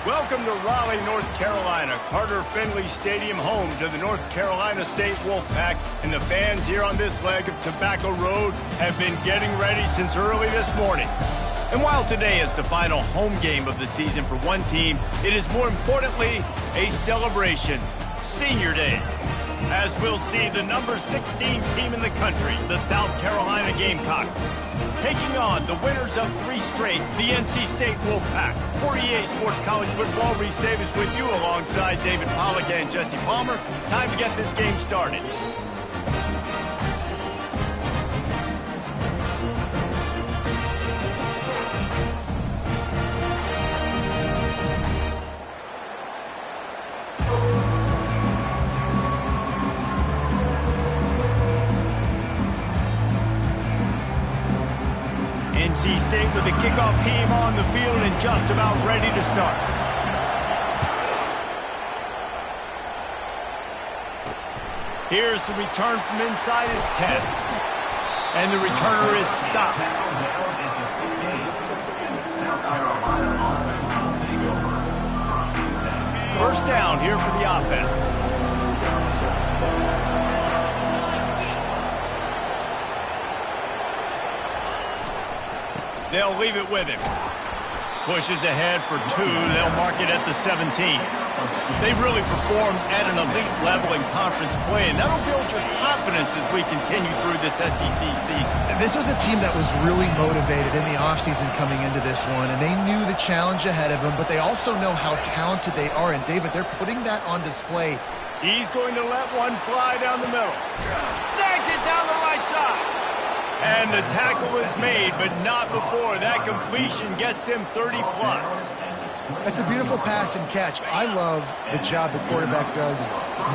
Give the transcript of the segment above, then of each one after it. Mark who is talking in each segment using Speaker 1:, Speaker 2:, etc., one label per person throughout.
Speaker 1: Welcome to Raleigh, North Carolina, Carter Finley Stadium, home to the North Carolina State Wolfpack, and the fans here on this leg of Tobacco Road have been getting ready since early this morning. And while today is the final home game of the season for one team, it is more importantly a celebration, Senior Day. As we'll see the number 16 team in the country, the South Carolina Gamecocks, taking on the winners of 3 straight, the NC State Wolfpack. For EA Sports College Football, Reese Davis with you alongside David Pollack and Jesse Palmer. Time to get this game started. NC State with the kickoff team on the field and just about ready to start. Here's the return from inside his 10. And the returner is stopped. First down here for the offense. They'll leave it with him. Pushes ahead for 2. They'll mark it at the 17. They've really performed at an elite level in conference play, and that'll build your confidence as we continue through this SEC season.
Speaker 2: This was a team that was really motivated in the offseason coming into this one, and they knew the challenge ahead of them, but they also know how talented they are. And, David, they're putting that on display.
Speaker 1: He's going to let one fly down the middle. Snags it down the right side. And the tackle is made, but not before. That completion gets them 30-plus.
Speaker 2: That's a beautiful pass and catch. I love the job the quarterback does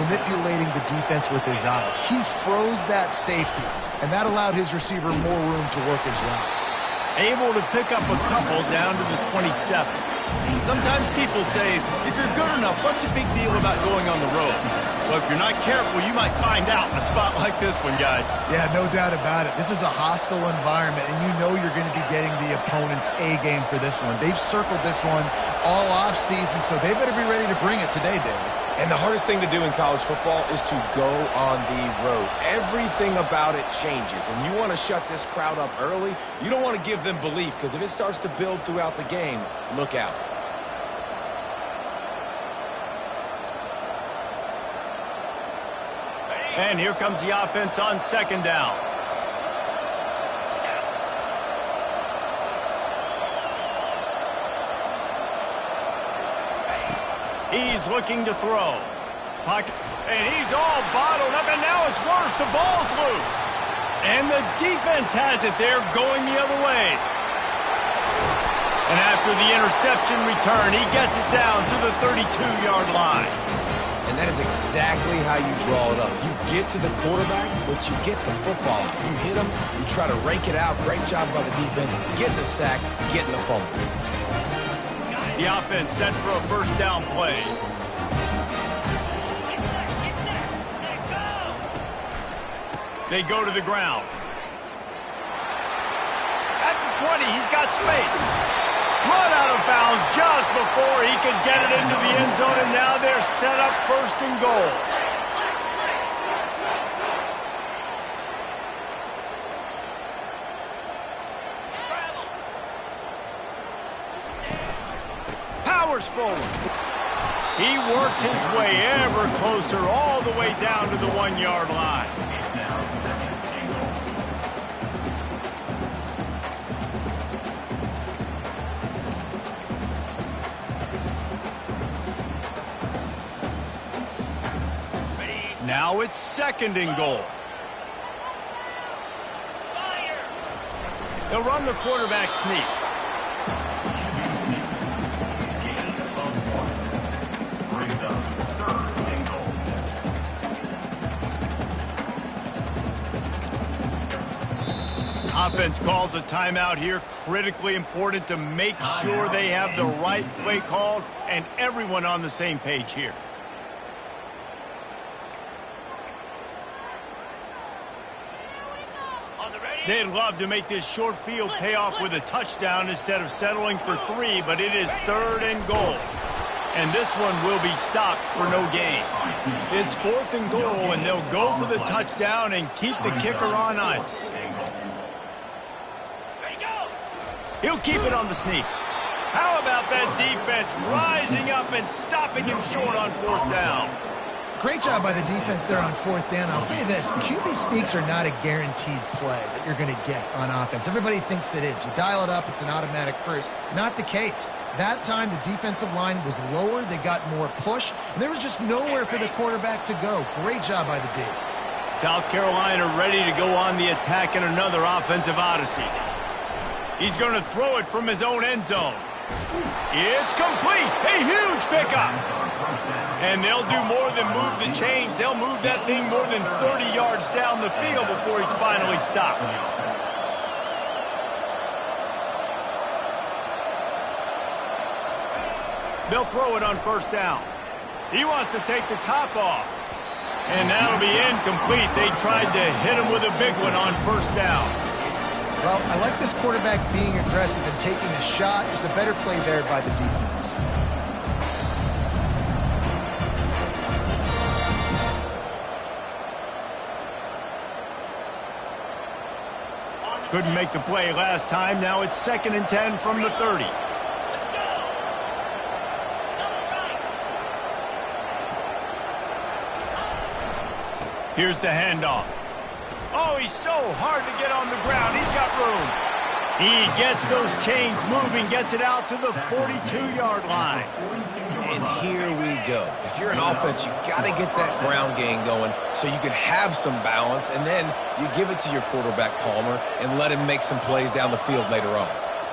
Speaker 2: manipulating the defense with his eyes. He froze that safety, and that allowed his receiver more room to work his route.
Speaker 1: Able to pick up a couple down to the 27. Sometimes people say, if you're good enough, what's the big deal about going on the road? Well, if you're not careful, you might find out in a spot like this one, guys.
Speaker 2: Yeah, no doubt about it. This is a hostile environment, and you know you're going to be getting the opponent's A-game for this one. They've circled this one all off-season, so they better be ready to bring it today, David.
Speaker 3: And the hardest thing to do in college football is to go on the road. Everything about it changes, and you want to shut this crowd up early. You don't want to give them belief, because if it starts to build throughout the game, look out.
Speaker 1: And here comes the offense on second down. He's looking to throw. Pocket, and he's all bottled up, and now it's worse. The ball's loose. And the defense has it. They're going the other way. And after the interception return, he gets it down to the 32-yard line.
Speaker 3: And that is exactly how you draw it up. You get to the quarterback, but you get the football out. You hit him, you try to rake it out. Great job by the defense. Getting the sack, getting the fumble.
Speaker 1: The offense set for a first down play. They go to the ground. At the 20, he's got space. Run out of bounds just before he could get it into the end zone, and now they're set up first and goal. Powers forward. He worked his way ever closer all the way down to the 1-yard line. Now it's second and goal. They'll run the quarterback sneak. Offense calls a timeout here. Critically important to make sure they have the right play called and everyone on the same page here. They'd love to make this short field pay off with a touchdown instead of settling for 3, but it is 3rd and goal. And this one will be stopped for no gain. It's 4th and goal, and they'll go for the touchdown and keep the kicker on ice. He'll keep it on the sneak. How about that defense rising up and stopping him short on 4th down?
Speaker 2: Great job by the defense there on 4th down. I'll say this, QB sneaks are not a guaranteed play that you're going to get on offense. Everybody thinks it is. You dial it up, it's an automatic first. Not the case. That time, the defensive line was lower. They got more push. And there was just nowhere for the quarterback to go. Great job by the D.
Speaker 1: South Carolina ready to go on the attack in another offensive odyssey. He's going to throw it from his own end zone. It's complete. A huge pickup. And they'll do more than move the chains. They'll move that thing more than 30 yards down the field before he's finally stopped. They'll throw it on 1st down. He wants to take the top off. And that'll be incomplete. They tried to hit him with a big one on 1st down.
Speaker 2: Well, I like this quarterback being aggressive and taking a shot. There's a better play there by the defense.
Speaker 1: Couldn't make the play last time. Now it's 2nd and 10 from the 30. Here's the handoff. Oh, he's so hard to get on the ground. He's got room. He gets those chains moving, gets it out to the 42-yard line.
Speaker 3: And here we go. If you're an offense, you got to get that ground game going so you can have some balance, and then you give it to your quarterback, Palmer, and let him make some plays down the field later on.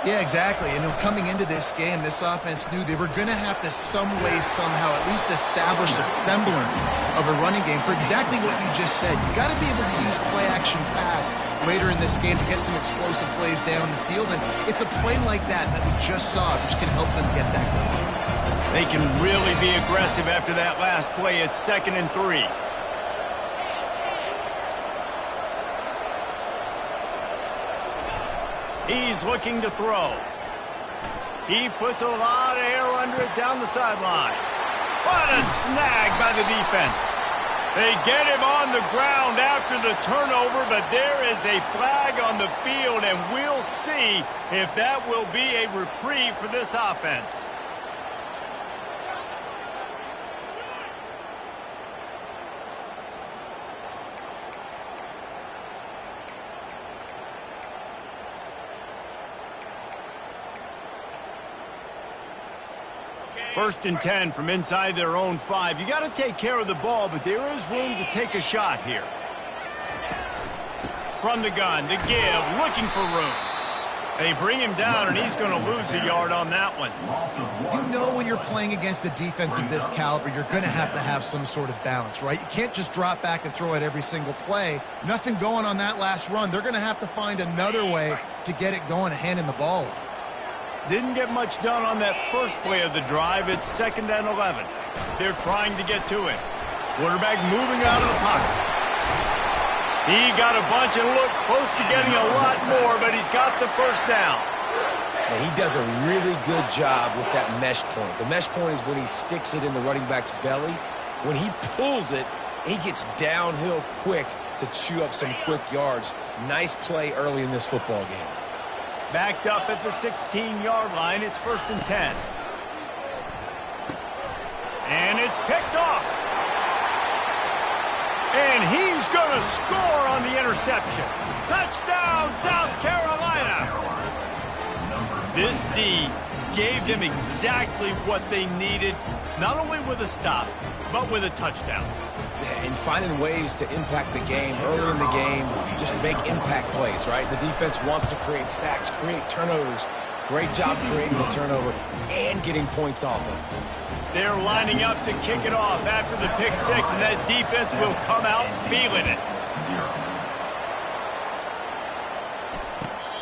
Speaker 2: Yeah, exactly. And coming into this game, this offense knew they were going to have to some way, somehow, at least establish a semblance of a running game for exactly what you just said. You got to be able to use play-action pass later in this game to get some explosive plays down the field. And it's a play like that we just saw, which can help them get that going.
Speaker 1: They can really be aggressive after that last play. It's 2nd and 3. He's looking to throw. He puts a lot of air under it down the sideline. What a snag by the defense. They get him on the ground after the turnover, but there is a flag on the field, and we'll see if that will be a reprieve for this offense. First and 10 from inside their own 5. You got to take care of the ball, but there is room to take a shot here. From the gun, the give, looking for room. They bring him down, and he's going to lose a yard on that one.
Speaker 2: You know when you're playing against a defense of this caliber, you're going to have some sort of balance, right? You can't just drop back and throw it every single play. Nothing going on that last run. They're going to have to find another way to get it going and hand him the ball off.
Speaker 1: Didn't get much done on that first play of the drive. It's 2nd and 11. They're trying to get to it. Quarterback moving out of the pocket. He got a bunch and looked close to getting a lot more, but he's got the 1st down.
Speaker 3: Now, he does a really good job with that mesh point. The mesh point is when he sticks it in the running back's belly. When he pulls it, he gets downhill quick to chew up some quick yards. Nice play early in this football game.
Speaker 1: Backed up at the 16-yard line. It's 1st and 10. And it's picked off. And he's going to score on the interception. Touchdown, South Carolina. This D gave them exactly what they needed, not only with a stop, but with a touchdown.
Speaker 3: And finding ways to impact the game early in the game, just make impact plays, right? The defense wants to create sacks, create turnovers. Great job creating the turnover and getting points off of it.
Speaker 1: They're lining up to kick it off after the pick 6, and that defense will come out feeling it.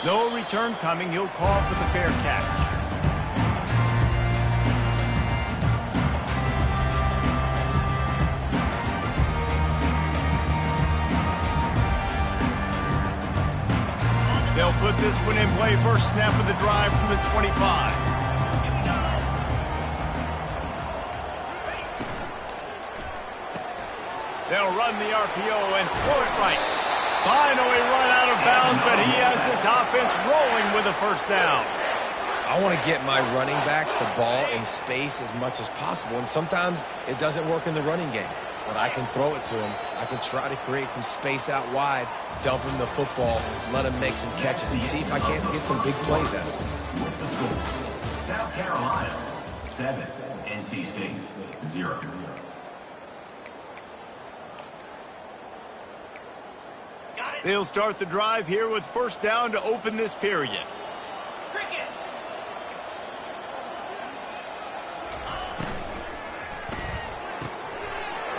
Speaker 1: No return coming. He'll call for the fair catch. They'll put this one in play. First snap of the drive from the 25. They'll run the RPO and throw it right. Finally run out of bounds, but he has this offense rolling with a first down.
Speaker 3: I want to get my running backs the ball in space as much as possible, and sometimes it doesn't work in the running game. But I can throw it to him. I can try to create some space out wide, dump him the football, let him make some catches, and see if I can't get some big plays out of him.
Speaker 4: South Carolina, 7. NC State, 0.
Speaker 1: They'll start the drive here with first down to open this period.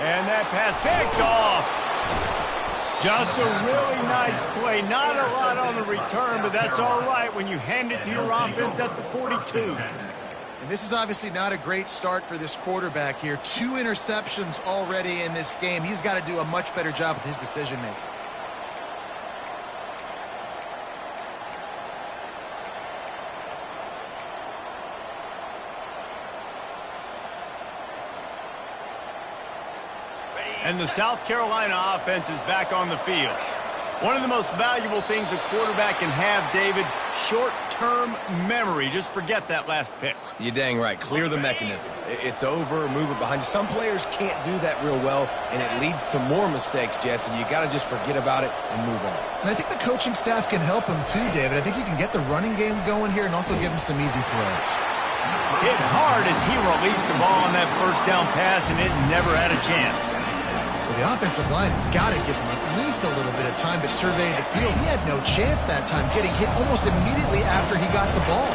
Speaker 1: And that pass picked off. Just a really nice play. Not a lot on the return, but that's all right when you hand it to your offense at the 42.
Speaker 2: And this is obviously not a great start for this quarterback here. 2 interceptions already in this game. He's got to do a much better job with his decision-making.
Speaker 1: And the South Carolina offense is back on the field. One of the most valuable things a quarterback can have, David, short-term memory. Just forget that last pick.
Speaker 3: You're dang right. Clear the mechanism. It's over, move it behind you. Some players can't do that real well, and it leads to more mistakes, Jesse. You got to just forget about it and move on.
Speaker 2: And I think the coaching staff can help him too, David. I think you can get the running game going here and also give him some easy throws.
Speaker 1: Hit hard as he released the ball on that first down pass, and it never had a chance.
Speaker 2: Well, the offensive line has got to give him at least a little bit of time to survey the field. He had no chance that time, getting hit almost immediately after he got the ball.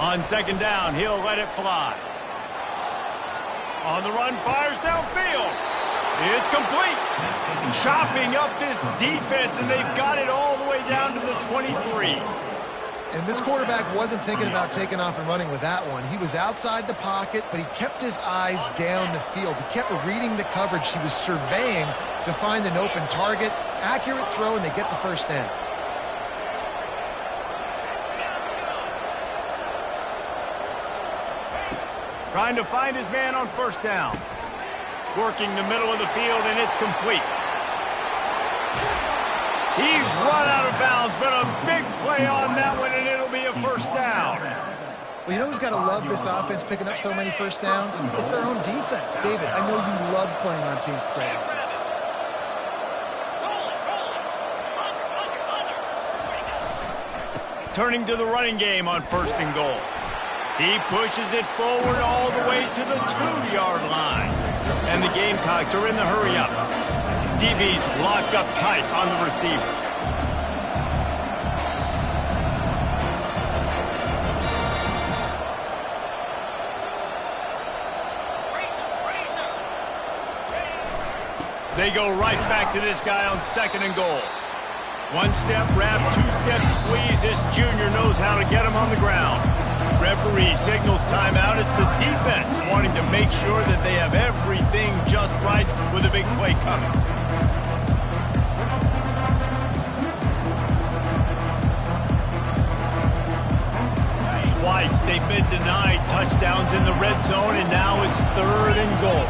Speaker 1: On second down, he'll let it fly. On the run, fires downfield. It's complete. Chopping up this defense, and they've got it all the way down to the 23.
Speaker 2: And this quarterback wasn't thinking about taking off and running with that one. He was outside the pocket, but he kept his eyes down the field. He kept reading the coverage. He was surveying to find an open target. Accurate throw, and they get the first down.
Speaker 1: Trying to find his man on first down. Working the middle of the field, and it's complete. He's run out of bounds, but a big play on that one, and it'll be a first down.
Speaker 2: Well, you know who's got to love this offense picking up so many first downs? It's their own defense. David, I know you love playing on teams with great offenses.
Speaker 1: Turning to the running game on first and goal. He pushes it forward all the way to the 2-yard line. And the Gamecocks are in the hurry-up. DB's locked up tight on the receivers. They go right back to this guy on second and goal. 1-step wrap, 2-step squeeze. This junior knows how to get him on the ground. Referee signals timeout. It's the defense wanting to make sure that they have everything just right with a big play coming. Twice they've been denied touchdowns in the red zone, and now it's third and goal.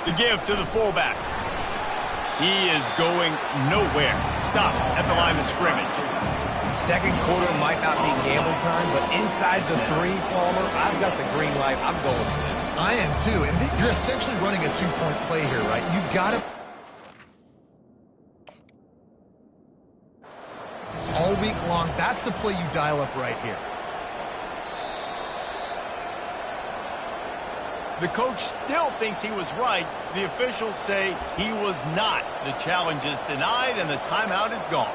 Speaker 1: The give to the fullback. He is going nowhere. Stop at the line of scrimmage.
Speaker 3: Second quarter might not be gamble time, but inside the 3, Palmer, I've got the green light. I'm going for this.
Speaker 2: I am too. And you're essentially running a 2-point play here, right? You've got to... all week long, that's the play you dial up right here.
Speaker 1: The coach still thinks he was right. The officials say he was not. The challenge is denied, and the timeout is gone.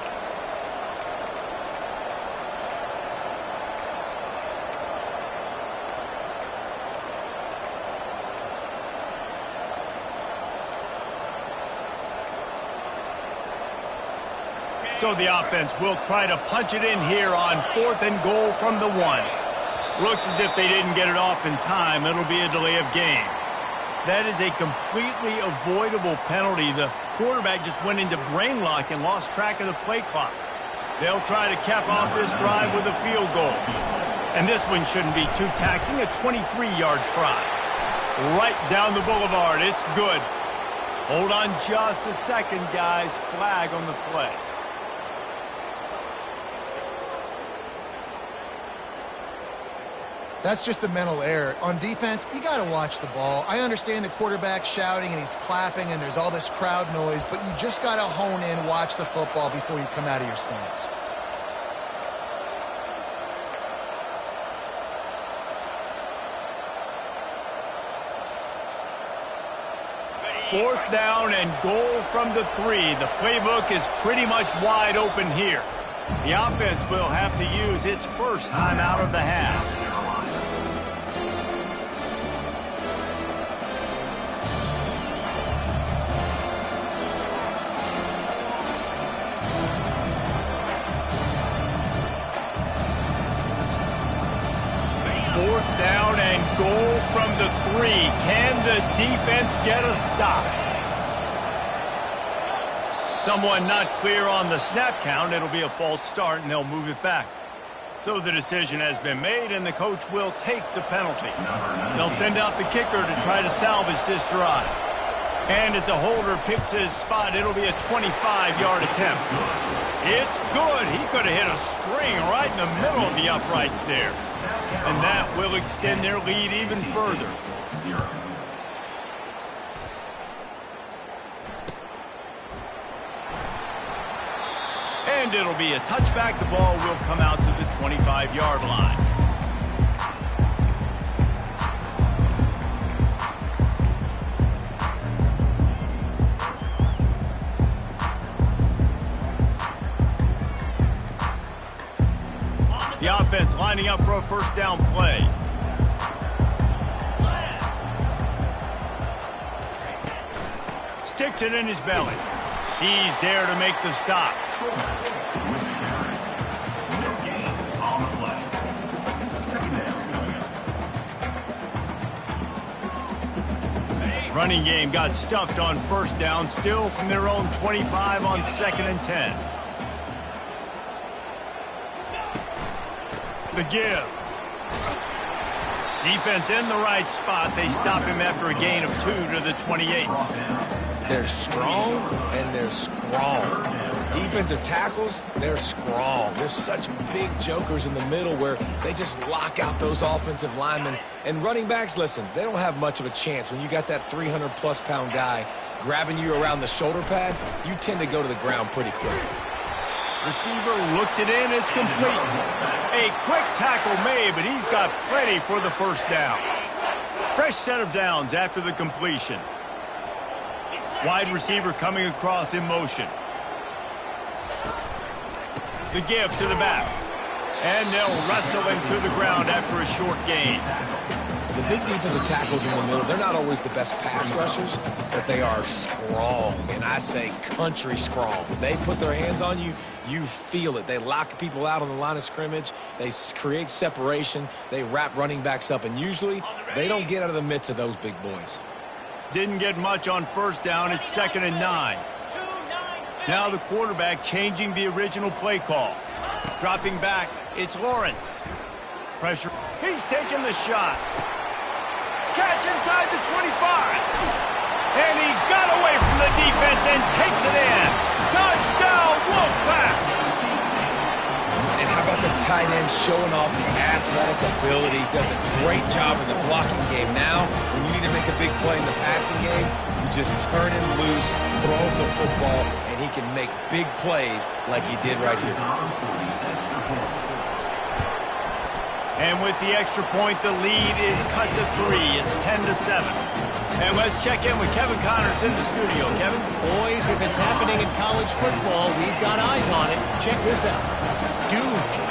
Speaker 1: So the offense will try to punch it in here on 4th and goal from the 1. Looks as if they didn't get it off in time. It'll be a delay of game. That is a completely avoidable penalty. The quarterback just went into brain lock and lost track of the play clock. They'll try to cap off this drive with a field goal. And this one shouldn't be too taxing, a 23-yard try. Right down the boulevard. It's good. Hold on just a second, guys. Flag on the play.
Speaker 2: That's just a mental error. On defense, you got to watch the ball. I understand the quarterback shouting and he's clapping and there's all this crowd noise, but you just got to hone in, watch the football before you come out of your stance.
Speaker 1: Fourth down and goal from the 3. The playbook is pretty much wide open here. The offense will have to use its first time out of the half. Fourth down and goal from the 3. Can the defense get a stop? Someone not clear on the snap count. It'll be a false start, and they'll move it back. So the decision has been made, and the coach will take the penalty. They'll send out the kicker to try to salvage this drive. And as a holder picks his spot, it'll be a 25-yard attempt. It's good. He could have hit a string right in the middle of the uprights there. And that will extend their lead even further. And it'll be a touchback. The ball will come out to the 25-yard line. The offense lining up for a first down play. Sticks it in his belly. He's there to make the stop. Running game got stuffed on first down, still from their own 25 on 2nd and 10. The give. Defense in the right spot. They stop him after a gain of 2 to the 28.
Speaker 3: They're strong and they're strong. Defensive tackles, they're strong. There's such big jokers in the middle where they just lock out those offensive linemen. And running backs, listen, they don't have much of a chance. When you got that 300-plus pound guy grabbing you around the shoulder pad, you tend to go to the ground pretty quickly.
Speaker 1: Receiver looks it in. It's complete. A quick tackle made, but he's got plenty for the first down. Fresh set of downs after the completion. Wide receiver coming across in motion. The give to the back. And they'll wrestle him to the ground after a short gain.
Speaker 3: The big defensive tackles in the middle, they're not always the best pass rushers, but they are strong, and I say country strong. When they put their hands on you, you feel it. They lock people out on the line of scrimmage. They create separation. They wrap running backs up, and usually they don't get out of the midst of those big boys.
Speaker 1: Didn't get much on first down. It's 2nd and 9. Now the quarterback changing the original play call. Dropping back, it's Lawrence. Pressure. He's taking the shot. Catch inside the 25. And he got away from the defense and takes it in. Touchdown, Wolfpack.
Speaker 3: And how about the tight end showing off the athletic ability? Does a great job in the blocking game. Now, when you need to make a big play in the passing game, you just turn him loose, throw him the football, and he can make big plays like he did right here.
Speaker 1: And with the extra point, the lead is cut to 3. It's 10-7. And let's check in with Kevin Connors in the studio. Kevin?
Speaker 5: Boys, if it's happening in college football, we've got eyes on it. Check this out. Duke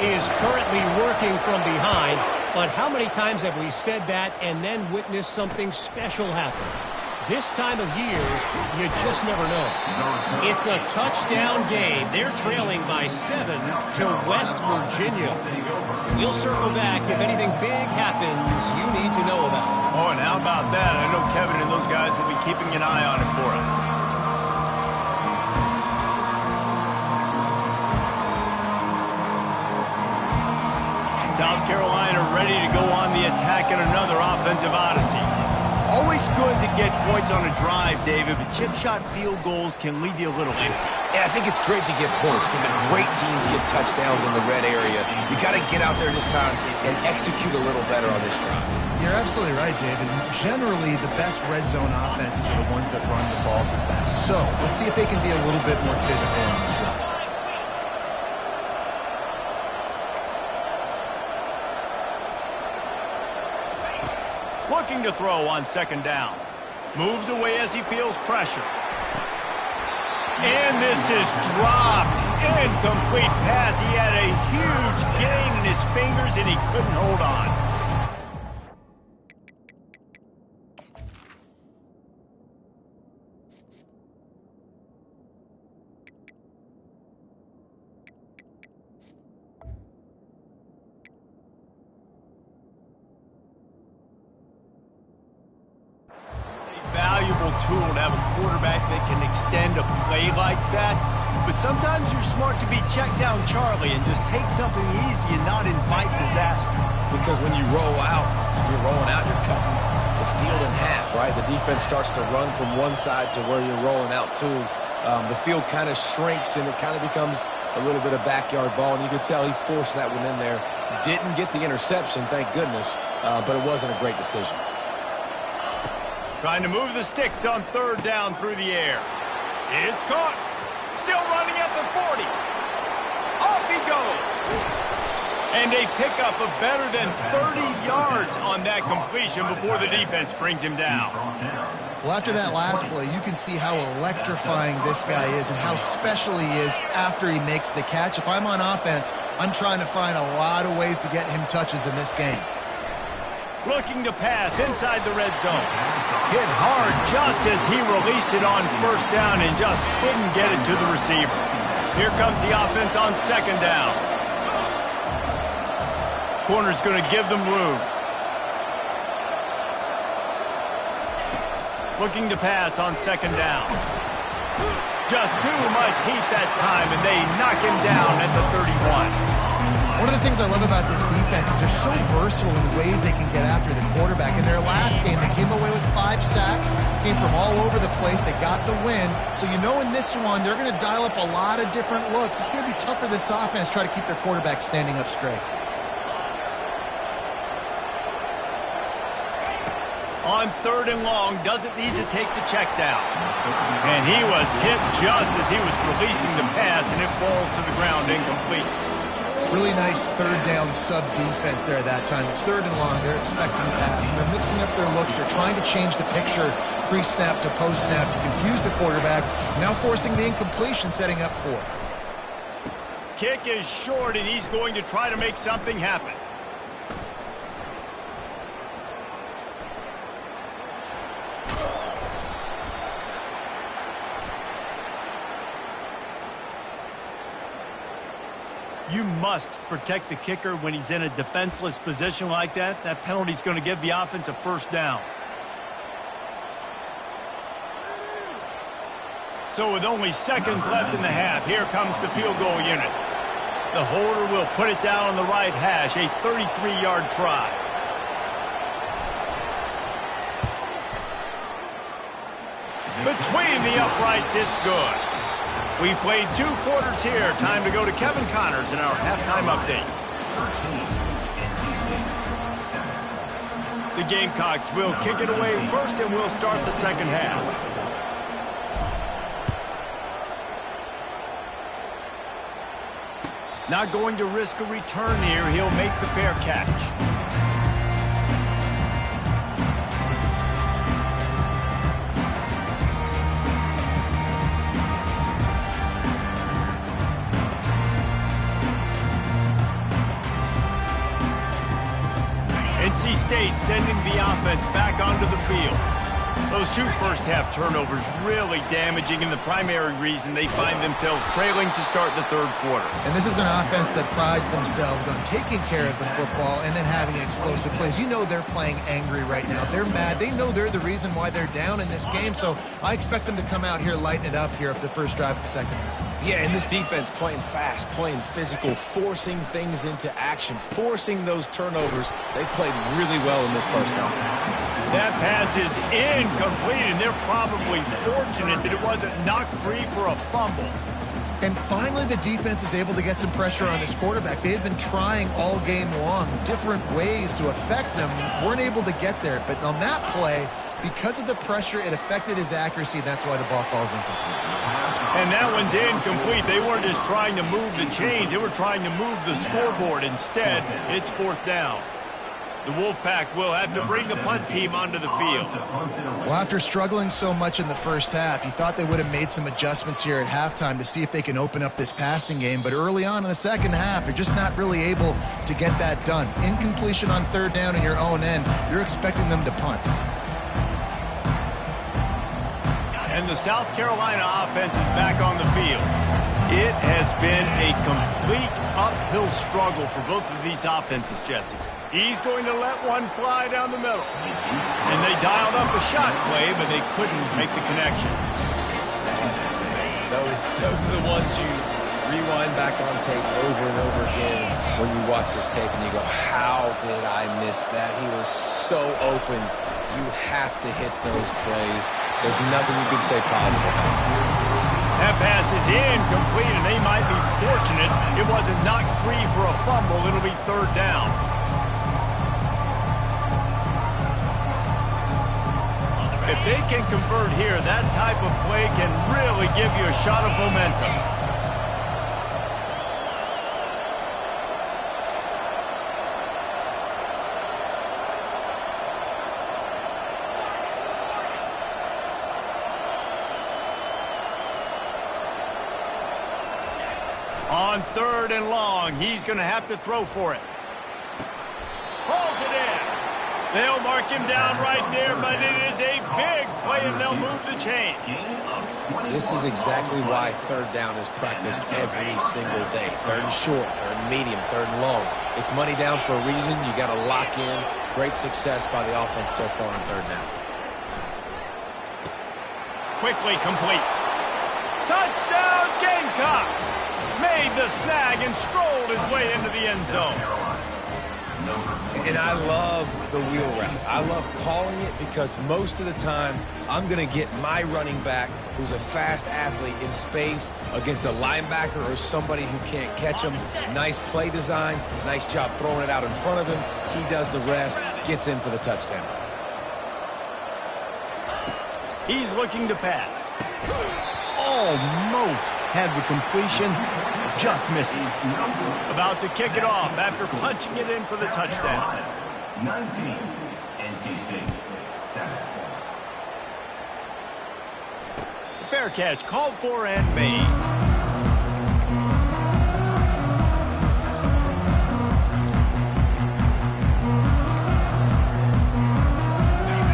Speaker 5: is currently working from behind, but how many times have we said that and then witnessed something special happen? This time of year, you just never know. It's a touchdown game. They're trailing by 7 to West Virginia. We'll circle back if anything big happens you need to know about.
Speaker 1: Oh, and how about that? I know Kevin and those guys will be keeping an eye on it for us. South Carolina ready to go on the attack in another offensive odyssey. Always good to get points on a drive, David, but chip shot field goals can leave you a little empty.
Speaker 3: And I think it's great to get points, but the great teams get touchdowns in the red area. You got to get out there this time and execute a little better on this drive.
Speaker 2: You're absolutely right, David. Generally, the best red zone offenses are the ones that run the ball the best. So let's see if they can be a little bit more physical on this drive.
Speaker 1: Looking to throw on second down. Moves away as he feels pressure. And this is dropped. Incomplete pass. He had a huge gain in his fingers and he couldn't hold on. Valuable tool to have a quarterback that can extend a play like that. But sometimes you're smart to be check down Charlie and just take something easy and not invite disaster.
Speaker 3: Because when you roll out, you're cutting the field in half, right? The defense starts to run from one side to where you're rolling out to. The field kind of shrinks and it kind of becomes a little bit of backyard ball. And you could tell he forced that one in there. Didn't get the interception, thank goodness, but it wasn't a great decision.
Speaker 1: Trying to move the sticks on third down through the air. It's caught. Still running at the 40. Off he goes. And a pickup of better than 30 yards on that completion before the defense brings him down.
Speaker 2: Well, after that last play, you can see how electrifying this guy is and how special he is after he makes the catch. If I'm on offense, I'm trying to find a lot of ways to get him touches in this game.
Speaker 1: Looking to pass inside the red zone. Hit hard just as he released it on first down and just couldn't get it to the receiver. Here comes the offense on second down. Corner's going to give them room. Looking to pass on second down. Just too much heat that time, and they knock him down at the 31.
Speaker 2: One of the things I love about this defense is they're so versatile in ways they can get after the quarterback. In their last game, they came away with 5 sacks, came from all over the place. They got the win. So you know in this one, they're going to dial up a lot of different looks. It's going to be tough for this offense to try to keep their quarterback standing up straight.
Speaker 1: On third and long, doesn't need to take the check down. And he was hit just as he was releasing the pass, and it falls to the ground incomplete.
Speaker 2: Really nice third down sub defense there that time. It's third and long. They're expecting pass. And they're mixing up their looks. They're trying to change the picture pre-snap to post-snap to confuse the quarterback. Now forcing the incompletion, setting up fourth.
Speaker 1: Kick is short, and he's going to try to make something happen. You must protect the kicker when he's in a defenseless position like that. That penalty's going to give the offense a first down. So with only seconds left in the half, here comes the field goal unit. The holder will put it down on the right hash, a 33-yard try. Between the uprights, it's good. We've played 2 quarters here. Time to go to Kevin Connors in our halftime update. The Gamecocks will kick it away first, and we'll start the second half. Not going to risk a return here. He'll make the fair catch. NC State sending the offense back onto the field. Those two first-half turnovers really damaging, and the primary reason they find themselves trailing to start the third quarter.
Speaker 2: And this is an offense that prides themselves on taking care of the football and then having explosive plays. You know they're playing angry right now. They're mad. They know they're the reason why they're down in this game, so I expect them to come out here, lighten it up here for the first drive of the second half.
Speaker 3: Yeah, and this defense playing fast, playing physical, forcing things into action, forcing those turnovers. They played really well in this first half.
Speaker 1: That pass is incomplete, and they're probably fortunate that it wasn't knocked free for a fumble.
Speaker 2: And finally, the defense is able to get some pressure on this quarterback. They had been trying all game long different ways to affect him, weren't able to get there. But on that play, because of the pressure, it affected his accuracy. That's why the ball falls incomplete.
Speaker 1: And that one's incomplete. They weren't just trying to move the chains. They were trying to move the scoreboard. Instead, it's fourth down. The Wolfpack will have to bring the punt team onto the field.
Speaker 2: Well, after struggling so much in the first half, you thought they would have made some adjustments here at halftime to see if they can open up this passing game. But early on in the second half, they're just not really able to get that done. Incompletion on third down in your own end, you're expecting them to punt.
Speaker 1: And the South Carolina offense is back on the field. It has been a complete uphill struggle for both of these offenses, Jesse. He's going to let one fly down the middle. And they dialed up a shot play, but they couldn't make the connection.
Speaker 3: Those are the ones you rewind back on tape over and over again when you watch this tape and you go, how did I miss that? He was so open. You have to hit those plays. There's nothing you can say positive about that.
Speaker 1: That pass is incomplete, and they might be fortunate it wasn't knocked free for a fumble. It'll be third down. If they can convert here, that type of play can really give you a shot of momentum. On third and long, he's going to have to throw for it. Pulls it in. They'll mark him down right there, but it is a big play, and they'll move the chains.
Speaker 3: This is exactly why third down is practiced every single day. Third and short, third and medium, third and long. It's money down for a reason. You got to lock in. Great success by the offense so far on third down. Quickly complete.
Speaker 1: Touchdown, Gamecocks! Made the snag and strolled his way into the end zone.
Speaker 3: And I love the wheel route. I love calling it because most of the time I'm going to get my running back who's a fast athlete in space against a linebacker or somebody who can't catch him. Nice play design. Nice job throwing it out in front of him. He does the rest, gets in for the touchdown.
Speaker 1: He's looking to pass. Almost had the completion, just missed it. About to kick it off after punching it in for the touchdown.
Speaker 4: 19, NC State, 7.
Speaker 1: Fair catch called for and made.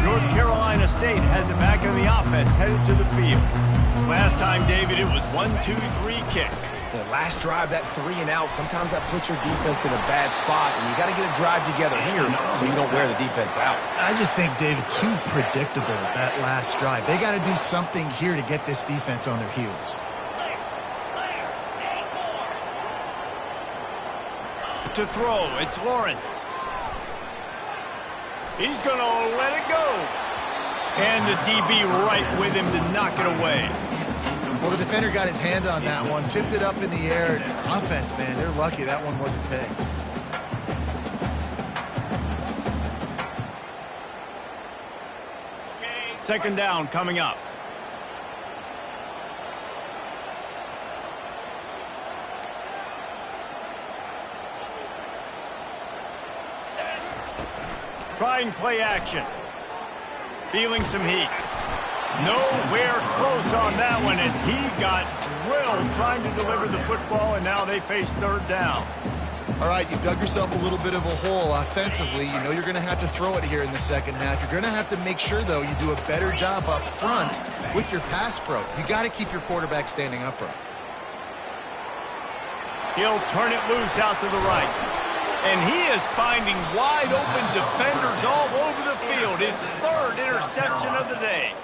Speaker 1: North Carolina State has it back in the offense, headed to the field. Last time, David, it was 1-2-3 kick.
Speaker 3: The last drive, that 3 and out, sometimes that puts your defense in a bad spot, and you got to get a drive together here so you don't wear the defense out.
Speaker 2: I just think, David, too predictable, that last drive. They got to do something here to get this defense on their heels.
Speaker 1: To throw, it's Lawrence. He's going to let it go. And the DB right with him to knock it away.
Speaker 2: Well, the defender got his hand on that one, tipped it up in the air. Offense, man, they're lucky that one wasn't big.
Speaker 1: Second down coming up. Trying play action. Feeling some heat. Nowhere close on that one as he got drilled trying to deliver the football, and now they face third down.
Speaker 2: All right, you've dug yourself a little bit of a hole offensively. You know you're going to have to throw it here in the second half. You're going to have to make sure, though, you do a better job up front with your pass pro. You got to keep your quarterback standing upright.
Speaker 1: He'll turn it loose out to the right. And he is finding wide open defenders all over the field. His third interception of the day.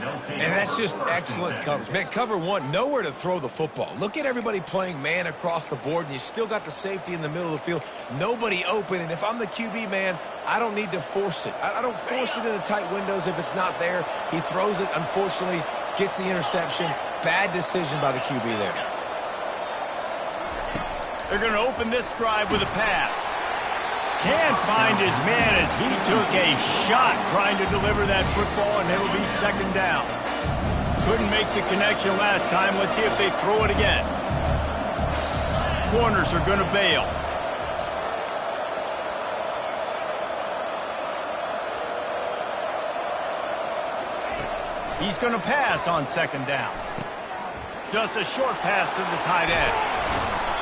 Speaker 3: And that's just excellent coverage. Man, cover one, nowhere to throw the football. Look at everybody playing man across the board, and you still got the safety in the middle of the field. Nobody open, and if I'm the QB, man, I don't need to force it. I don't force it into tight windows if it's not there. He throws it, unfortunately, gets the interception. Bad decision by the QB there.
Speaker 1: They're going to open this drive with a pass. Can't find his man as he took a shot trying to deliver that football, and it'll be second down. Couldn't make the connection last time. Let's see if they throw it again. Corners are going to bail. He's going to pass on second down. Just a short pass to the tight end.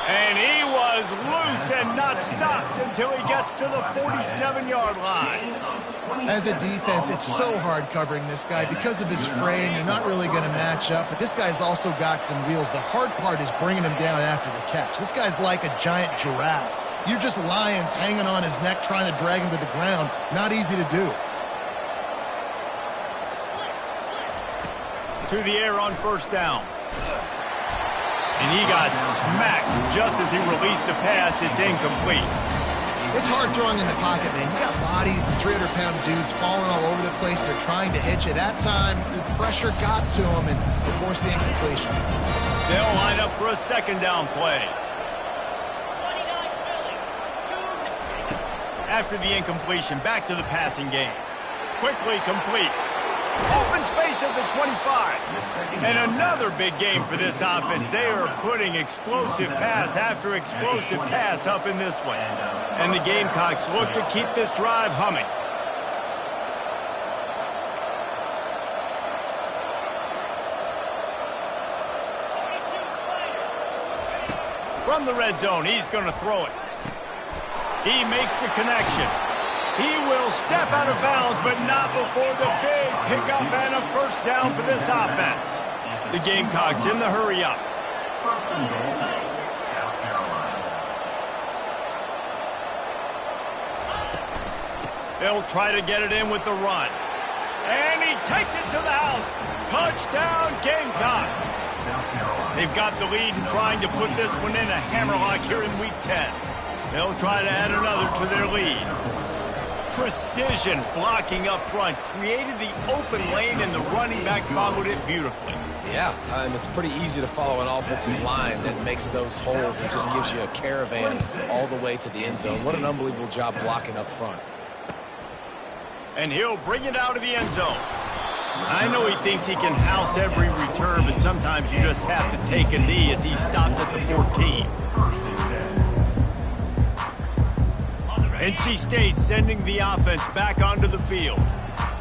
Speaker 1: And he was loose and not stopped until he gets to the 47-yard line.
Speaker 2: As a defense, it's so hard covering this guy. Because of his frame, you're not really going to match up. But this guy's also got some wheels. The hard part is bringing him down after the catch. This guy's like a giant giraffe. You're just lions hanging on his neck trying to drag him to the ground. Not easy to do.
Speaker 1: To the air on first down. And he got smacked just as he released the pass. It's incomplete.
Speaker 2: It's hard throwing in the pocket, man. You got bodies and 300-pound dudes falling all over the place. They're trying to hit you. That time, the pressure got to him and they forced the incompletion.
Speaker 1: They'll line up for a second down play. After the incompletion, back to the passing game. Quickly complete. Open space at the 25. And another big game for this offense. They are putting explosive pass after explosive pass up in this one. And the Gamecocks look to keep this drive humming. From the red zone, he's going to throw it. He makes the connection. He will step out of bounds, but not before the big pickup and a first down for this offense. The Gamecocks in the hurry up. They'll try to get it in with the run. And he takes it to the house. Touchdown, Gamecocks. They've got the lead and trying to put this one in a hammerlock here in Week 10. They'll try to add another to their lead. Precision blocking up front, created the open lane, and the running back followed it beautifully.
Speaker 3: Yeah, and it's pretty easy to follow an offensive line that makes those holes and just gives you a caravan all the way to the end zone. What an unbelievable job blocking up front.
Speaker 1: And he'll bring it out of the end zone. I know he thinks he can house every return, but sometimes you just have to take a knee as he stopped at the 14. NC State sending the offense back onto the field.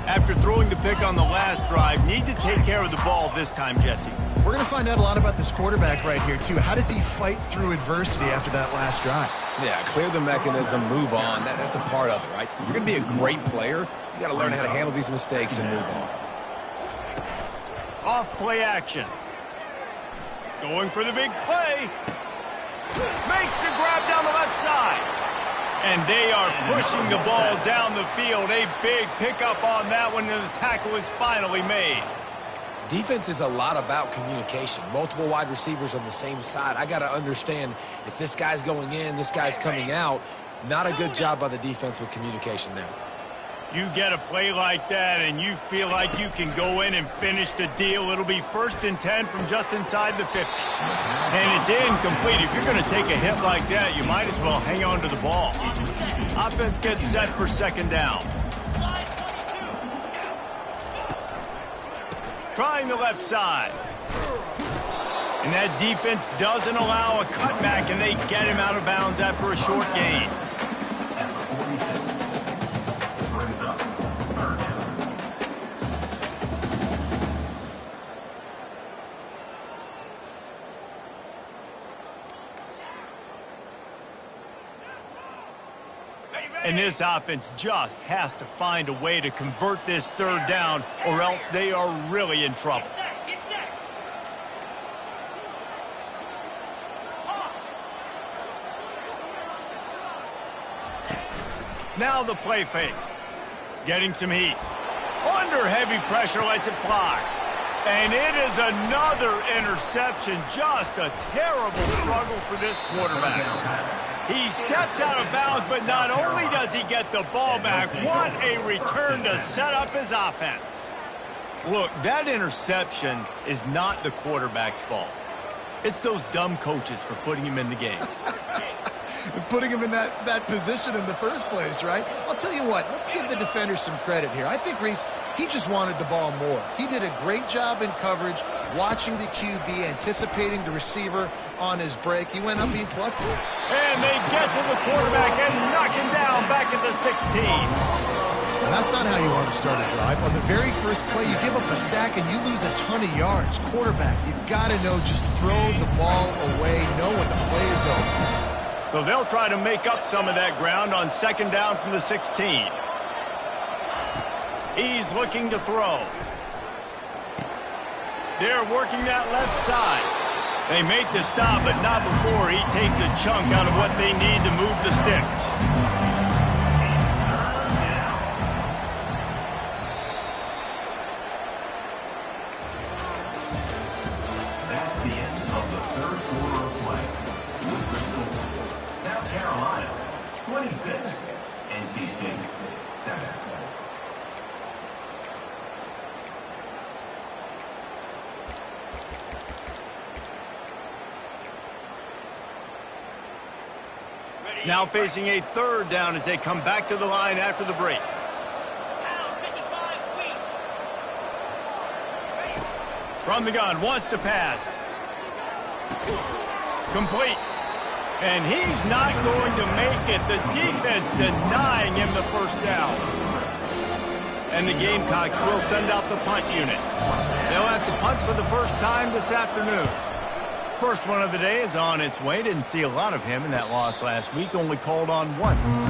Speaker 1: After throwing the pick on the last drive, need to take care of the ball this time, Jesse.
Speaker 2: We're going to find out a lot about this quarterback right here, too. How does he fight through adversity after that last drive?
Speaker 3: Yeah, clear the mechanism, move on. That's a part of it, right? If you're going to be a great player, you got to learn how to handle these mistakes and move on.
Speaker 1: Off play action. Going for the big play. Makes the grab down the left side. And they are pushing the ball down the field. A big pickup on that one, and the tackle is finally made.
Speaker 3: Defense is a lot about communication. Multiple wide receivers on the same side. I got to understand if this guy's going in, this guy's coming out. Not a good job by the defense with communication there.
Speaker 1: You get a play like that, and you feel like you can go in and finish the deal. It'll be 1st and 10 from just inside the 50. And it's incomplete. If you're going to take a hit like that, you might as well hang on to the ball. Offense gets set for second down. Trying the left side. And that defense doesn't allow a cutback, and they get him out of bounds after a short gain. And this offense just has to find a way to convert this third down, or else they are really in trouble. Now the play fake. Getting some heat. Under heavy pressure, lets it fly. And it is another interception. Just a terrible struggle for this quarterback. He steps out of bounds, but not only does he get the ball back, what a return to set up his offense. Look, that interception is not the quarterback's fault. It's those dumb coaches for putting him in the game.
Speaker 2: Putting him in that position in the first place, right? I'll tell you what, let's give the defenders some credit here. I think Reese, he just wanted the ball more. He did a great job in coverage, watching the QB, anticipating the receiver on his break. He went up being plucked.
Speaker 1: And they get to the quarterback and knock him down back at the 16.
Speaker 2: And that's not how you want to start a drive. On the very first play, you give up a sack and you lose a ton of yards. Quarterback, you've got to know, just throw the ball away, know when the play is over.
Speaker 1: So they'll try to make up some of that ground on second down from the 16. He's looking to throw. They're working that left side. They make the stop, but not before he takes a chunk out of what they need to move the sticks.
Speaker 4: Carolina, 26. NC State, 7.
Speaker 1: Now facing a third down as they come back to the line after the break. From the gun, wants to pass. Complete. And he's not going to make it. The defense denying him the first down. And the Gamecocks will send out the punt unit. They'll have to punt for the first time this afternoon. First one of the day is on its way. Didn't see a lot of him in that loss last week. Only called on once.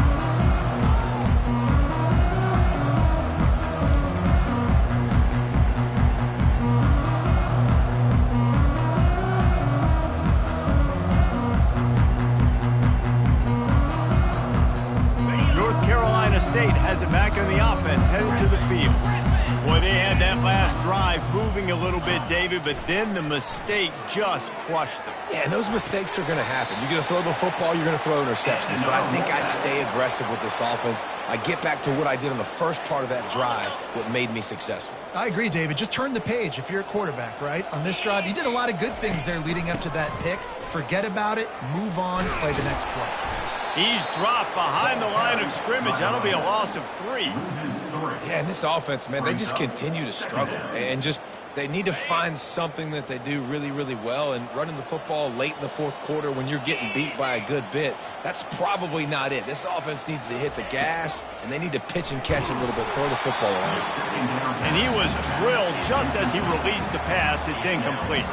Speaker 1: State has it back in the offense, headed to the field. Boy, they had that last drive moving a little bit, David, but then the mistake just crushed them.
Speaker 3: Yeah, and those mistakes are going to happen. You're going to throw the football, you're going to throw interceptions, but I think I stay aggressive with this offense. I get back to what I did in the first part of that drive, what made me successful.
Speaker 2: I agree, David. Just turn the page if you're a quarterback, right? On this drive, you did a lot of good things there leading up to that pick. Forget about it, move on, play the next play.
Speaker 1: He's dropped behind the line of scrimmage. That'll be a loss of 3.
Speaker 3: Yeah, and this offense, man, they just continue to struggle. And just, they need to find something that they do really, really well. And running the football late in the fourth quarter when you're getting beat by a good bit, that's probably not it. This offense needs to hit the gas, and they need to pitch and catch a little bit, throw the football around.
Speaker 1: And he was drilled just as he released the pass. It's incomplete.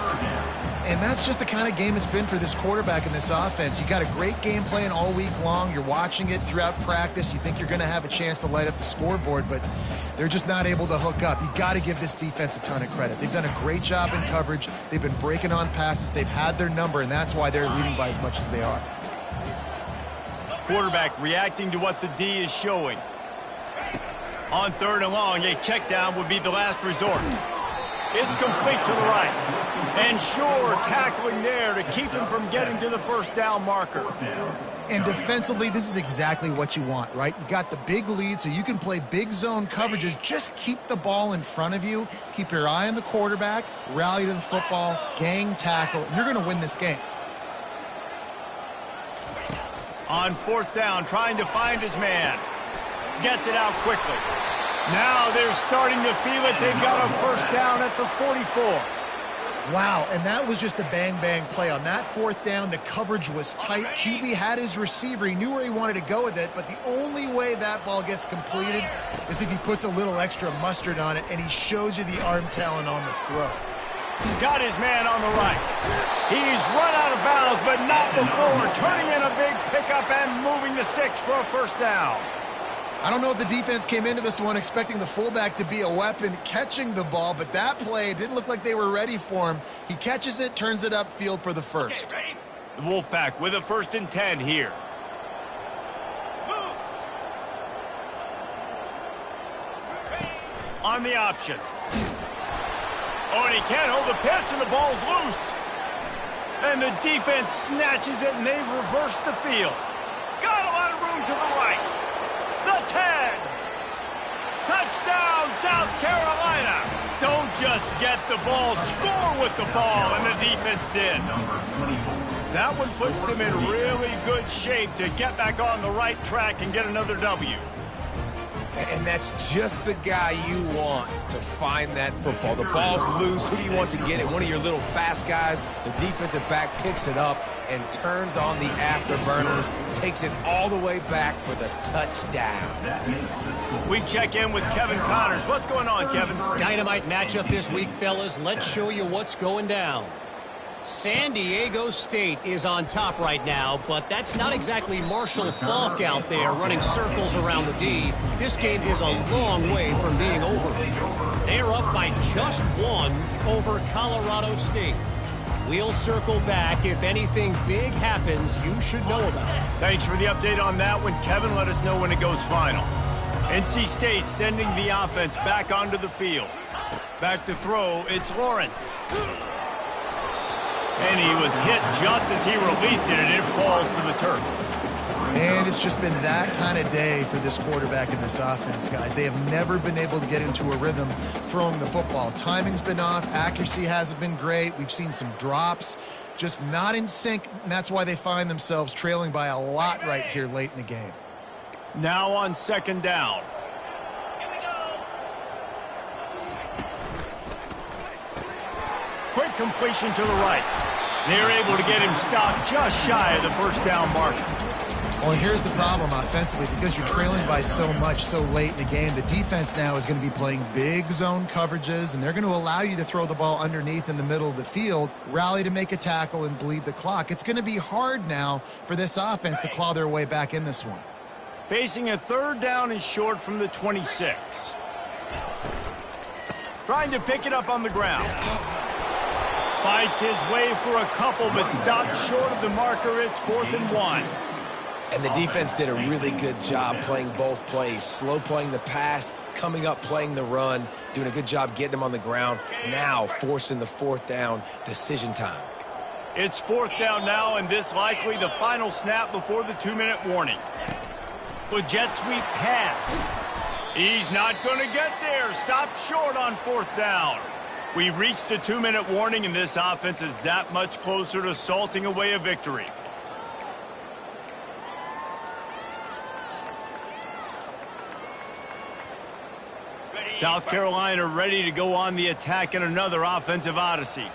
Speaker 2: And that's just the kind of game it's been for this quarterback in this offense. You got a great game plan all week long. You're watching it throughout practice. You think you're going to have a chance to light up the scoreboard, but they're just not able to hook up. You got to give this defense a ton of credit. They've done a great job in coverage. They've been breaking on passes. They've had their number, and that's why they're leading by as much as they are.
Speaker 1: Quarterback reacting to what the D is showing. On third and long, a check down would be the last resort. It's complete to the right. And Shore tackling there to keep him from getting to the first down marker.
Speaker 2: And defensively, this is exactly what you want, right? You got the big lead, so you can play big zone coverages. Just keep the ball in front of you. Keep your eye on the quarterback. Rally to the football. Gang tackle. And you're going to win this game.
Speaker 1: On fourth down, trying to find his man. Gets it out quickly. Now they're starting to feel it. They've got a first down at the 44.
Speaker 2: Wow, and that was just a bang-bang play. On that fourth down, the coverage was tight. QB had his receiver. He knew where he wanted to go with it, but the only way that ball gets completed is if he puts a little extra mustard on it, and he shows you the arm talent on the throw.
Speaker 1: He's got his man on the right. He's run out of bounds, but but not before. Turning in a big pickup and moving the sticks for a first down.
Speaker 2: I don't know if the defense came into this one expecting the fullback to be a weapon catching the ball, but that play didn't look like they were ready for him. He catches it, turns it upfield for the first.
Speaker 1: Okay, ready? The Wolfpack with a 1st and 10 here.
Speaker 5: Moves.
Speaker 1: On the option. Oh, and he can't hold the pitch, and the ball's loose. And the defense snatches it, and they've reversed the field. Got a lot of room to the right. The 10. Touchdown, South Carolina. Don't just get the ball, score with the ball, and the defense did. That one puts them in really good shape to get back on the right track and get another W.
Speaker 3: And that's just the guy you want to find that football. The ball's loose. Who do you want to get it? One of your little fast guys. The defensive back picks it up and turns on the afterburners, takes it all the way back for the touchdown.
Speaker 1: We check in with Kevin Connors. What's going on, Kevin?
Speaker 5: Dynamite matchup this week, fellas. Let's show you what's going down. San Diego State is on top right now, but that's not exactly Marshall Faulk out there running circles around the D. This game is a long way from being over. They're up by just 1 over Colorado State. We'll circle back. If anything big happens, you should know about it.
Speaker 1: Thanks for the update on that one, Kevin. Let us know when it goes final. NC State sending the offense back onto the field. Back to throw, it's Lawrence. And he was hit just as he released it, and it falls to the turf.
Speaker 2: And it's just been that kind of day for this quarterback and this offense, guys. They have never been able to get into a rhythm throwing the football. Timing's been off. Accuracy hasn't been great. We've seen some drops, just not in sync, and that's why they find themselves trailing by a lot right here late in the game.
Speaker 1: Now on 2nd down.
Speaker 5: Here we go.
Speaker 1: Quick completion to the right. They're able to get him stopped just shy of the first down marker.
Speaker 2: Well, and here's the problem offensively. Because you're trailing by so much so late in the game, the defense now is going to be playing big zone coverages, and they're going to allow you to throw the ball underneath in the middle of the field, rally to make a tackle, and bleed the clock. It's going to be hard now for this offense to claw their way back in this one.
Speaker 1: Facing a 3rd down and short from the 26. Trying to pick it up on the ground. Fights his way for a couple, but stopped short of the marker. It's 4th and 1.
Speaker 3: And the defense did a really good job playing both plays. Slow playing the pass, coming up playing the run, doing a good job getting him on the ground. Now forcing the 4th down, decision time.
Speaker 1: It's 4th down now, and this likely the final snap before the 2-minute warning. With jet sweep pass. He's not going to get there. Stopped short on 4th down. We've reached the 2-minute warning, and this offense is that much closer to salting away a victory. South Carolina ready to go on the attack in another offensive odyssey.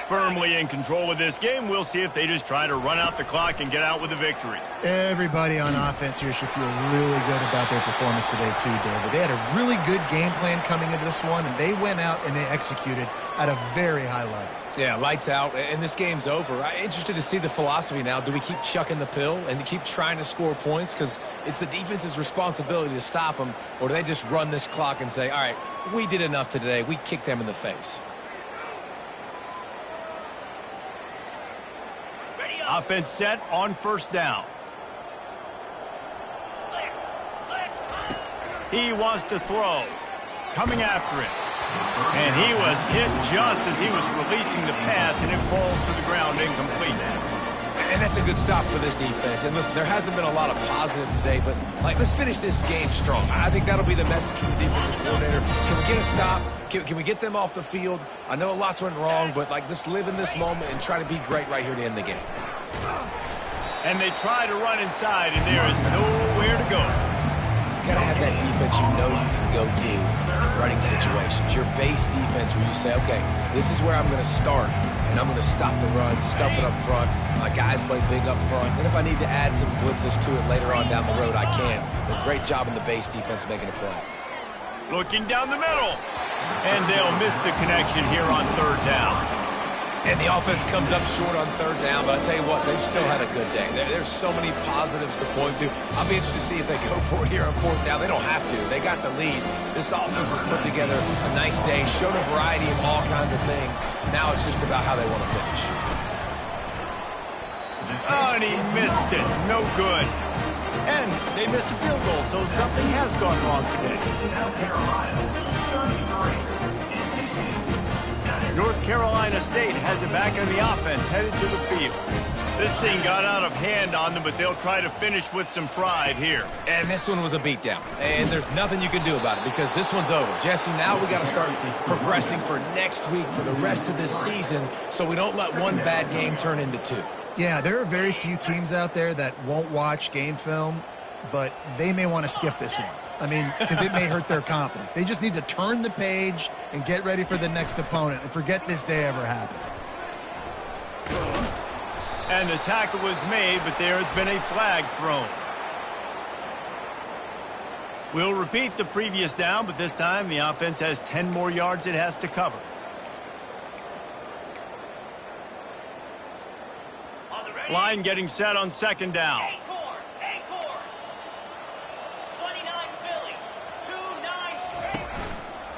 Speaker 1: Firmly in control of this game. We'll see if they just try to run out the clock and get out with a victory.
Speaker 2: Everybody on offense here should feel really good about their performance today too, David. They had a really good game plan coming into this one, and they went out and they executed at a very high level.
Speaker 3: Yeah, lights out, and this game's over. I'm interested to see the philosophy now. Do we keep chucking the pill and to keep trying to score points? Because it's the defense's responsibility to stop them, or do they just run this clock and say, all right, we did enough today. We kicked them in the face.
Speaker 1: Offense set on 1st down. He wants to throw. Coming after it. And he was hit just as he was releasing the pass, and it falls to the ground incomplete.
Speaker 3: And that's a good stop for this defense. And listen, there hasn't been a lot of positive today, but let's finish this game strong. I think that'll be the message from the defensive coordinator. Can we get a stop? Can we get them off the field? I know lots went wrong, but let's live in this moment and try to be great right here to end the game.
Speaker 1: And they try to run inside, and there is nowhere to go.
Speaker 3: You got to have that defense you know you can go to in running situations. Your base defense where you say, okay, this is where I'm going to start, and I'm going to stop the run, stuff it up front. My guys play big up front. Then if I need to add some blitzes to it later on down the road, I can. But great job in the base defense making a play.
Speaker 1: Looking down the middle. And they'll miss the connection here on 3rd down.
Speaker 3: And the offense comes up short on third down, but I tell you what, they've still had a good day. There's so many positives to point to. I'll be interested to see if they go for it here on fourth down. They don't have to. They got the lead. This offense has put together a nice day, showed a variety of all kinds of things. Now it's just about how they want to finish.
Speaker 1: Oh, and he missed it. No good. And they missed a field goal, so something has gone wrong today.
Speaker 4: South Carolina, 33.
Speaker 1: North Carolina State has it back in the offense, headed to the field. This thing got out of hand on them, but they'll try to finish with some pride here.
Speaker 3: And this one was a beatdown. And there's nothing you can do about it because this one's over. Jesse, now we got to start progressing for next week, for the rest of this season, so we don't let one bad game turn into two.
Speaker 2: Yeah, there are very few teams out there that won't watch game film, but they may want to skip this one. I mean, because it may hurt their confidence. They just need to turn the page and get ready for the next opponent and forget this day ever happened.
Speaker 1: And the tackle was made, but there has been a flag thrown. We'll repeat the previous down, but this time the offense has 10 more yards it has to cover. Line getting set on second down.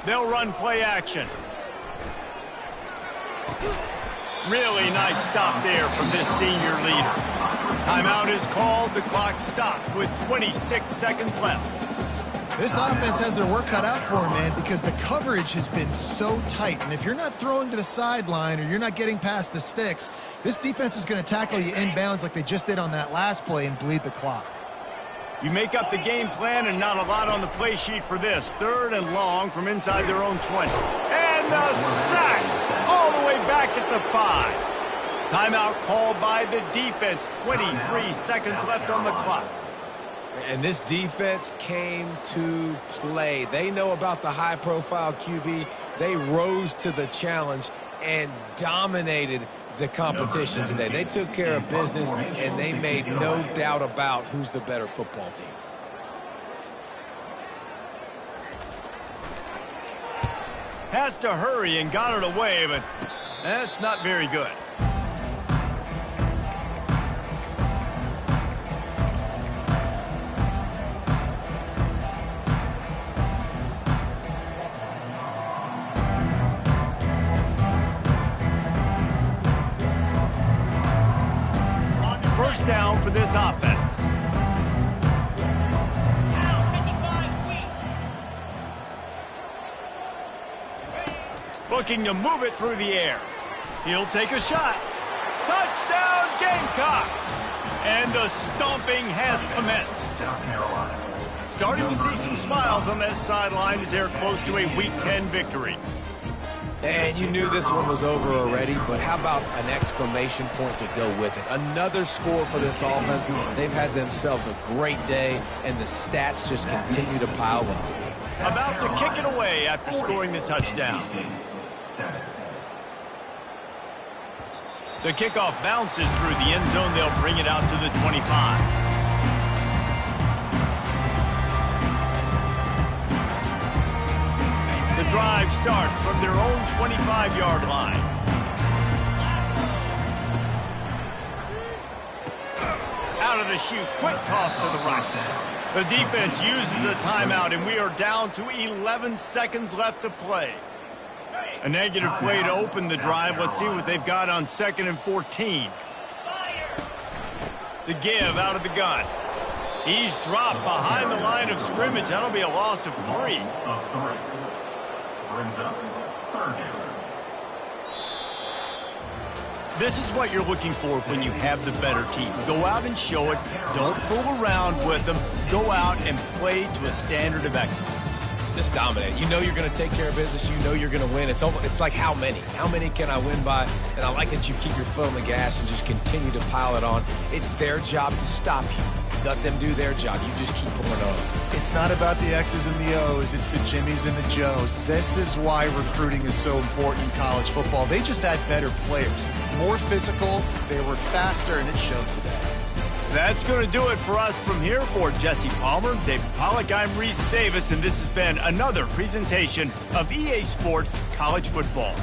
Speaker 1: They'll run play action. Really nice stop there from this senior leader. Timeout is called. The clock stopped with 26 seconds left.
Speaker 2: This offense has their work cut out for them, man, because the coverage has been so tight. And if you're not throwing to the sideline or you're not getting past the sticks, this defense is going to tackle you inbounds like they just did on that last play and bleed the clock.
Speaker 1: You make up the game plan and not a lot on the play sheet for this. Third and long from inside their own 20. And the sack all the way back at the 5. Timeout called by the defense. 23 seconds left on the clock.
Speaker 3: And this defense came to play. They know about the high-profile QB. They rose to the challenge and dominated the competition today. They took care of business, and they made no doubt about who's the better football team.
Speaker 1: Has to hurry and got it away, but that's not very good. First down for this offense. Looking to move it through the air. He'll take a shot. Touchdown, Gamecocks! And the stomping has commenced. Starting to see some smiles on that sideline as they're close to a Week 10 victory.
Speaker 3: And you knew this one was over already, but how about an exclamation point to go with it? Another score for this offense. They've had themselves a great day, and the stats just continue to pile up.
Speaker 1: About to kick it away after scoring the touchdown. The kickoff bounces through the end zone. They'll bring it out to the 25. The drive starts from their own 25-yard line. Out of the chute, quick toss to the right. The defense uses a timeout, and we are down to 11 seconds left to play. A negative play to open the drive. Let's see what they've got on 2nd and 14. The give out of the gun. He's dropped behind the line of scrimmage. That'll be a loss of 3. This is what you're looking for when you have the better team. Go out and show it. Don't fool around with them. Go out and play to a standard of excellence.
Speaker 3: Just dominate. You know you're going to take care of business. You know you're going to win. It's like how many? How many can I win by? And I like that you keep your foot on the gas and just continue to pile it on. It's their job to stop you. Let them do their job. You just keep pouring on.
Speaker 2: It's not about the X's and the O's. It's the Jimmies and the Joes. This is why recruiting is so important in college football. They just had better players. More physical. They were faster, and it showed today.
Speaker 1: That's going to do it for us from here. For Jesse Palmer, David Pollack, I'm Reese Davis, and this has been another presentation of EA Sports College Football.